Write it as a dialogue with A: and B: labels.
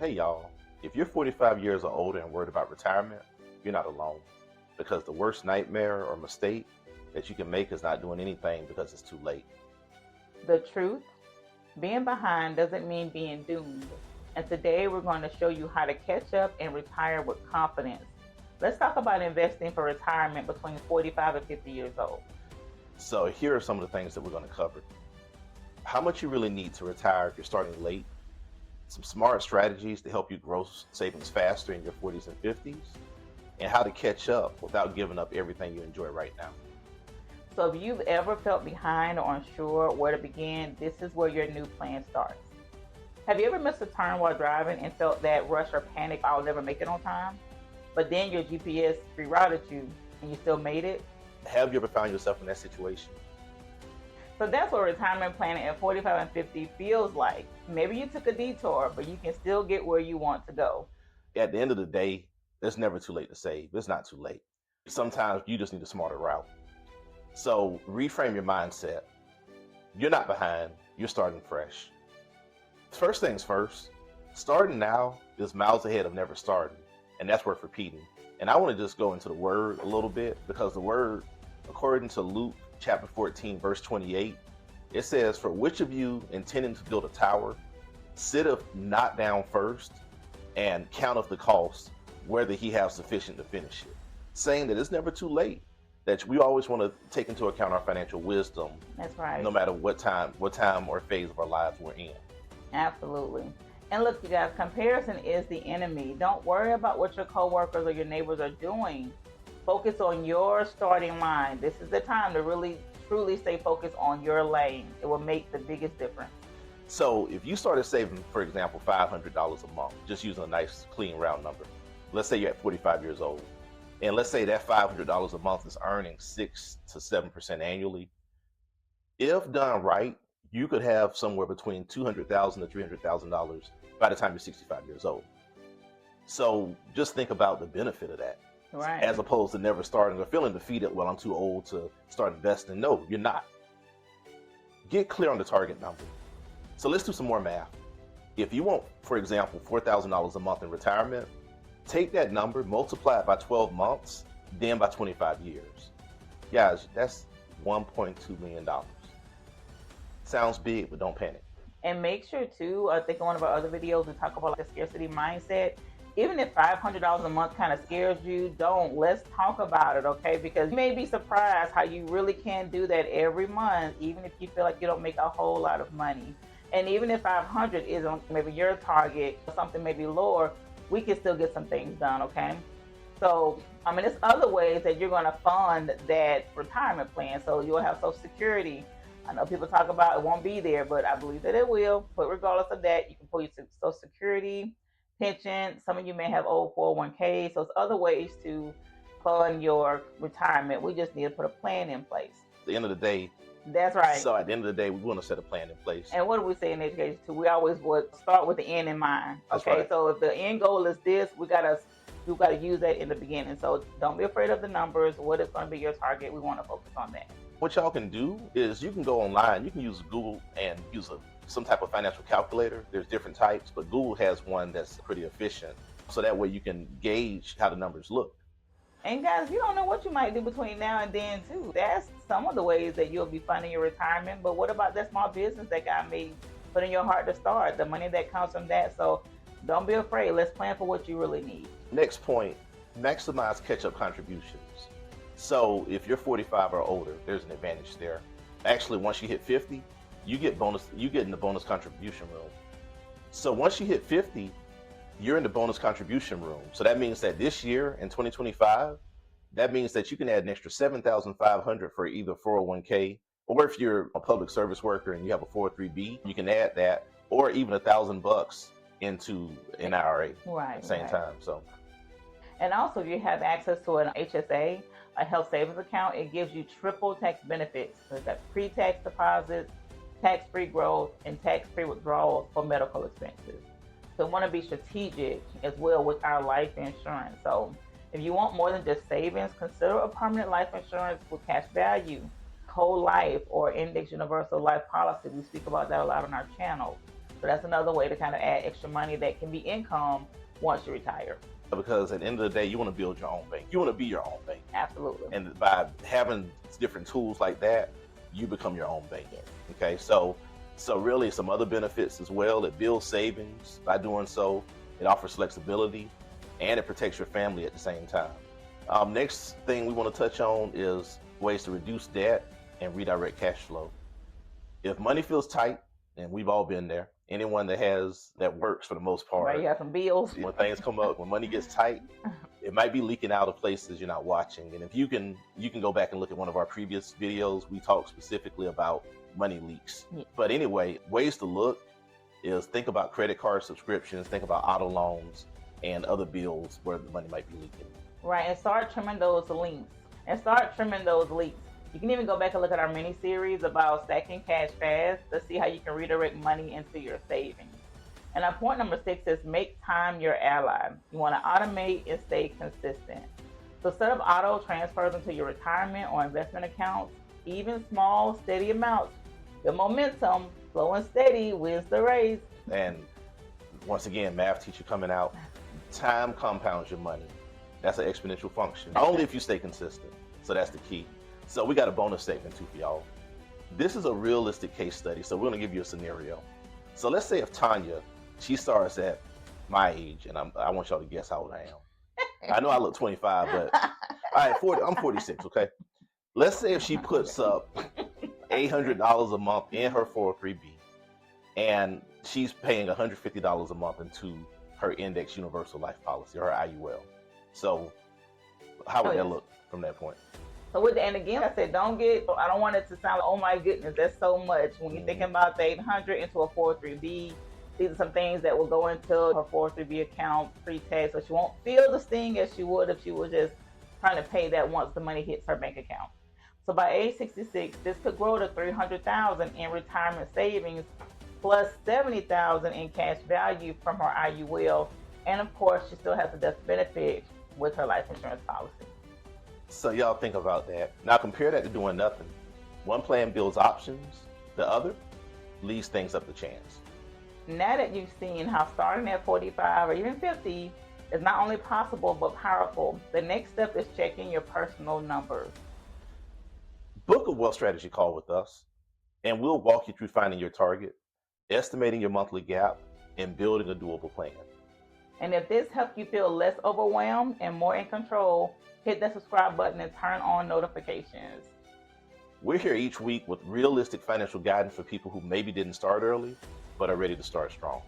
A: Hey y'all, if you're 45 years or older and worried about retirement, you're not alone. Because the worst nightmare or mistake that you can make is not doing anything because it's too late.
B: The truth, being behind doesn't mean being doomed. And today we're going to show you how to catch up and retire with confidence. Let's talk about investing for retirement between 45 and 50 years old.
A: So here are some of the things that we're going to cover. How much you really need to retire if you're starting late, some smart strategies to help you grow savings faster in your 40s and 50s, and how to catch up without giving up everything you enjoy right now.
B: So if you've ever felt behind or unsure where to begin, this is where your new plan starts. Have you ever missed a turn while driving and felt that rush or panic, I'll never make it on time? But then your GPS rerouted you and you still made it?
A: Have you ever found yourself in that situation?
B: So that's what retirement planning at 45 and 50 feels like. Maybe you took a detour, but you can still get where you want to go.
A: At the end of the day, it's never too late to save. It's not too late. Sometimes you just need a smarter route. So reframe your mindset. You're not behind, you're starting fresh. First things first, starting now is miles ahead of never starting, and that's worth repeating. And I want to just go into the word a little bit because the word, according to Luke chapter 14, verse 28, it says, "For which of you intending to build a tower, sitteth not down first and counteth the cost, whether he have sufficient to finish it," saying that it's never too late. That we always want to take into account our financial wisdom,
B: That's right.
A: no matter what time or phase of our lives we're in.
B: Absolutely. And look, you guys, comparison is the enemy. Don't worry about what your coworkers or your neighbors are doing. Focus on your starting line. This is the time to really, truly stay focused on your lane. It will make the biggest difference.
A: So if you started saving, for example, $500 a month, just using a nice clean round number, let's say you're at 45 years old, and let's say that $500 a month is earning 6 to 7% annually. If done right, you could have somewhere between $200,000 to $300,000 by the time you're 65 years old. So just think about the benefit of that,
B: Right.
A: as opposed to never starting or feeling defeated, well, I'm too old to start investing. No, you're not. Get clear on the target number. So let's do some more math. If you want, for example, $4,000 a month in retirement, take that number, multiply it by 12 months, then by 25 years. Guys, that's $1.2 million. Sounds big, but don't panic.
B: And make sure too, I think in one of our other videos we talk about like a scarcity mindset. Even if $500 a month kind of scares you, don't. Let's talk about it, okay? Because you may be surprised how you really can do that every month, even if you feel like you don't make a whole lot of money. And even if 500 isn't maybe your target, or something maybe lower, we can still get some things done, okay? So, I mean, there's other ways that you're going to fund that retirement plan. So you'll have Social Security. I know people talk about it won't be there, but I believe that it will. But regardless of that, you can pull your Social Security, pension. Some of you may have old 401k. So it's other ways to fund your retirement. We just need to put a plan in place.
A: At the end of the day,
B: That's right.
A: So at the end of the day, we want to set a plan in place.
B: And what do we say in education too? We always would start with the end in mind.
A: That's
B: Okay,
A: right.
B: so if the end goal is this, we gotta use that in the beginning. So don't be afraid of the numbers. What is going to be your target? We want to focus on that.
A: What y'all can do is you can go online, you can use Google and use some type of financial calculator. There's different types, but Google has one that's pretty efficient. So that way you can gauge how the numbers look.
B: And guys, you don't know what you might do between now and then too. That's some of the ways that you'll be funding your retirement. But what about that small business that God may put in your heart to start? The money that comes from that. So don't be afraid. Let's plan for what you really need.
A: Next point, maximize catch-up contributions. So if you're 45 or older, there's an advantage there. Actually, once you hit 50, you get in the bonus contribution room. So once you hit 50, you're in the bonus contribution room. So that means that this year in 2025, that means that you can add an extra 7,500 for either 401k, or if you're a public service worker and you have a 403b, you can add that, or even $1,000 into an IRA
B: Right.
A: at the same time. So,
B: and also if you have access to an HSA, a health savings account, it gives you triple tax benefits. So it's got pre-tax deposits, tax-free growth, and tax-free withdrawals for medical expenses. So we want to be strategic as well with our life insurance. So if you want more than just savings, consider a permanent life insurance with cash value, whole life, or index universal life policy. We speak about that a lot on our channel. So that's another way to kind of add extra money that can be income once you retire.
A: Because at the end of the day, you want to build your own bank. You want to be your own bank.
B: Absolutely.
A: And by having different tools like that, you become your own bank.
B: Yes.
A: Okay, so really some other benefits as well. It builds savings by doing so. It offers flexibility, and it protects your family at the same time. Next thing we want to touch on is ways to reduce debt and redirect cash flow. If money feels tight, and we've all been there, anyone that works for the most part,
B: Right, you have some bills.
A: when things come up, when money gets tight, it might be leaking out of places you're not watching. And if you can go back and look at one of our previous videos, we talked specifically about money leaks.
B: Yeah.
A: But anyway, ways to look is think about credit card subscriptions, think about auto loans and other bills where the money might be leaking.
B: Right, and start trimming those leaks. You can even go back and look at our mini series about stacking cash fast to see how you can redirect money into your savings. And our point number 6 is make time your ally. You want to automate and stay consistent. So set up auto transfers into your retirement or investment accounts, even small, steady amounts. The momentum, slow and steady, wins the race.
A: And once again, math teacher coming out, time compounds your money. That's an exponential function, only if you stay consistent. So that's the key. So we got a bonus statement too for y'all. This is a realistic case study, so we're gonna give you a scenario. So let's say if Tanya, she starts at my age, and I want y'all to guess how old I am. I know I look 25, but all right, I'm 46, okay? Let's say if she puts up $800 a month in her 403b, and she's paying $150 a month into her index universal life policy, her IUL. So how would that look from that point?
B: So and again, I said, I don't want it to sound like, oh my goodness, that's so much. When you're thinking about the 800 into a 403b, these are some things that will go into her 403b account pre-tax, so she won't feel the sting as she would if she was just trying to pay that once the money hits her bank account. So by age 66, this could grow to $300,000 in retirement savings, plus $70,000 in cash value from her IUL, and of course, she still has the death benefit with her life insurance policy.
A: So y'all think about that. Now compare that to doing nothing. One plan builds options, the other leaves things up to chance.
B: Now that you've seen how starting at 45 or even 50 is not only possible but powerful, the next step is checking your personal numbers.
A: Book a wealth strategy call with us, and we'll walk you through finding your target, estimating your monthly gap, and building a doable plan.
B: And if this helped you feel less overwhelmed and more in control, hit that subscribe button and turn on notifications.
A: We're here each week with realistic financial guidance for people who maybe didn't start early, but are ready to start strong.